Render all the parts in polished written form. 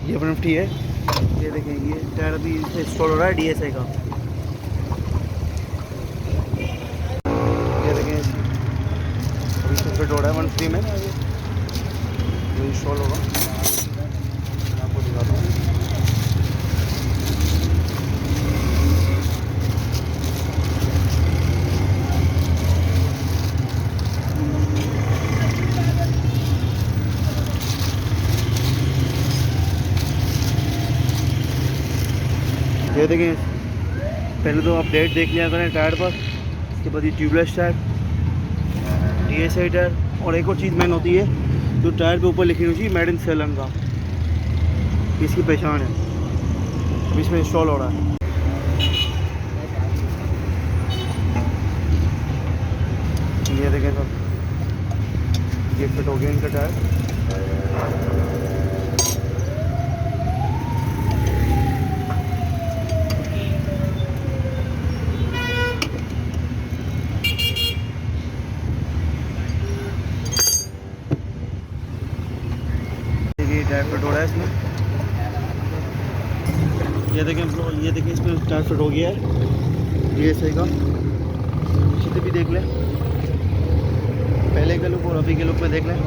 ये 150 है। ये देखें, ये टायर अभी इंस्टॉल हो रहा है DSI का। ये देखें, अभी से फिट हो रहा है 150 में, ये इंस्टॉल होगा। मैं आपको दिखाता हूँ। ये देखें, पहले तो आप डेट देख लिया करें टायर पर, उसके बाद ये ट्यूबलेस टायर, DSI टायर। और एक और चीज़ मेन होती है, जो टायर पे ऊपर लिखी हुई चाहिए मेड इन श्रीलंका, इसकी पहचान है। अब इसमें इंस्टॉल हो रहा है। ये देखें सर, ये फिट हो गया इनका टायर। टायर फिट हो रहा है इसमें। ये देखें इसमें टायर फिट हो गया है DSI का। पीछे से भी देख लें, पहले के लुक और अभी के लुक में देख लें।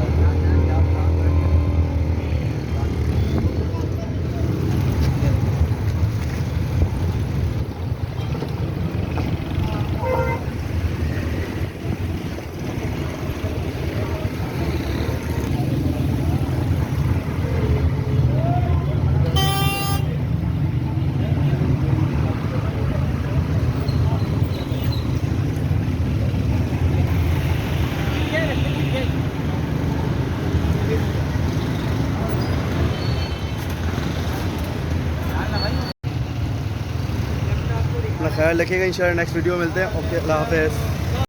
अपना ख्याल रखिएगा। इंशाल्लाह नेक्स्ट वीडियो में मिलते हैं। ओके, अल्लाह हाफ़िज़।